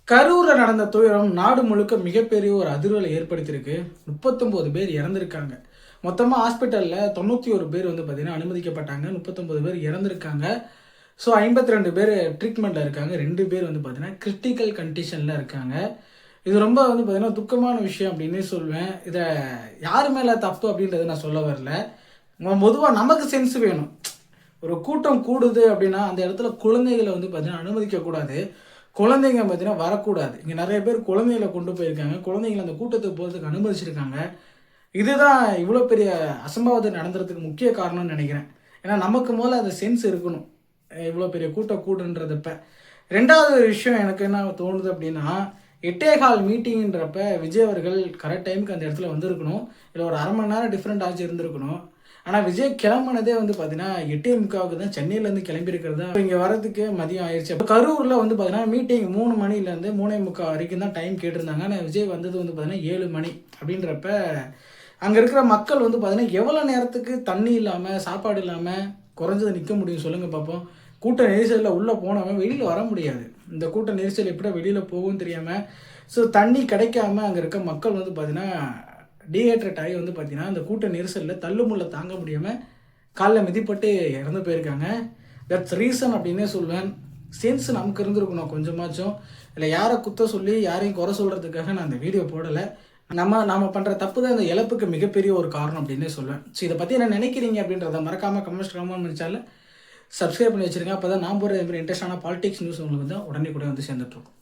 கரூரில் நடந்த துயரம் நாடு முழுக்க மிகப்பெரிய ஒரு அதிர்வலை ஏற்படுத்தியிருக்கு. 39 பேர் இறந்திருக்காங்க. மொத்தமாக ஹாஸ்பிட்டலில் 91 பேர் பார்த்தீங்கன்னா அனுமதிக்கப்பட்டாங்க. 39 பேர் இறந்திருக்காங்க. ஸோ 52 பேர் ட்ரீட்மெண்ட்டில் இருக்காங்க. 2 பேர் பார்த்தீங்கன்னா கிரிட்டிக்கல் கண்டிஷனில் இருக்காங்க. இது ரொம்ப பார்த்தீங்கன்னா துக்கமான விஷயம் அப்படின்னே சொல்வேன். இதை யார் மேலே தப்பு அப்படின்றத நான் சொல்ல வரல. பொதுவாக நமக்கு சென்ஸ் வேணும். ஒரு கூட்டம் கூடுது அப்படின்னா அந்த இடத்துல குழந்தைகளை பார்த்தீங்கன்னா அனுமதிக்கக்கூடாது. குழந்தைங்க பார்த்தீங்கன்னா வரக்கூடாது. இங்கே நிறைய பேர் குழந்தைகளை கொண்டு போயிருக்காங்க. குழந்தைங்களை அந்த கூட்டத்துக்கு போகிறதுக்கு அனுமதிச்சிருக்காங்க. இதுதான் இவ்வளோ பெரிய அசம்பாவிதம் நடந்துறதுக்கு முக்கிய காரணம்னு நினைக்கிறேன். ஏன்னா நமக்கு முதல்ல அந்த சென்ஸ் இருக்கணும். இவ்வளோ பெரிய கூட்டம் கூடுன்றதப்ப. ரெண்டாவது விஷயம் எனக்கு என்ன தோணுது அப்படின்னா, 8:15 மீட்டிங்ன்றப்ப விஜய் அவர்கள் கரெக்ட் டைமுக்கு அந்த இடத்துல வந்திருக்கணும். இல்லை ஒரு அரை மணி நேரம் டிஃப்ரெண்ட் ஆச்சு இருந்திருக்கணும். ஆனால் விஜய் கிளம்புனதே பார்த்தீங்கன்னா 8:45 தான் சென்னையிலேருந்து கிளம்பியிருக்கிறது தான். இங்கே வரதுக்கு மதியம் ஆயிடுச்சு. அப்போ கரூரில் பார்த்தீங்கன்னா மீட்டிங் 3 மணிலேருந்து 3:45 வரைக்கும் தான் டைம் கேட்டிருந்தாங்க. ஆனால் விஜய் வந்தது பார்த்தீங்கன்னா 7 மணி அப்படின்றப்ப அங்கே இருக்கிற மக்கள் பார்த்தீங்கன்னா எவ்வளோ நேரத்துக்கு தண்ணி இல்லாமல் சாப்பாடு இல்லாமல் குறைஞ்சது நிற்க முடியும் சொல்லுங்கள் பார்ப்போம். கூட்ட நெரிசலில் உள்ளே போனவன் வெளியில் வர முடியாது. இந்த கூட்ட நெரிசல் எப்படி வெளியில் போகும்னு தெரியாமல் ஸோ தண்ணி கிடைக்காம அங்கே இருக்க மக்கள் பார்த்தீங்கன்னா டீஹைட்ரேட் ஆகி பார்த்தீங்கன்னா அந்த கூட்ட நெரிசலில் தள்ளுமுள்ள தாங்க முடியாமல் காலில் மிதிப்பட்டு இறந்து போயிருக்காங்க. தட்ஸ் ரீசன் அப்படின்னே சொல்வேன். சென்ஸ் நமக்கு இருந்திருக்கணும் கொஞ்சமாச்சும். இல்லை யாரை குத்த சொல்லி யாரையும் குறை சொல்கிறதுக்காக நான் அந்த வீடியோ போடலை. நாம் பண்ணுற தப்பு தான் இந்த இழப்புக்கு மிகப்பெரிய ஒரு காரணம் அப்படின்னே சொல்வேன். ஸோ இதை பற்றி என்ன நினைக்கிறீங்க அப்படின்றத மறக்காமல் கமெண்ட் சேனலை சப்ஸ்கிரைப் பண்ணி வச்சுருங்க. அப்போ தான் நான் போகிற மாதிரி இன்ட்ரெஸ்டான பாலிடிக்ஸ் நியூஸ் உங்களுக்கு உடனே கூட சேர்ந்துட்ருக்கும்.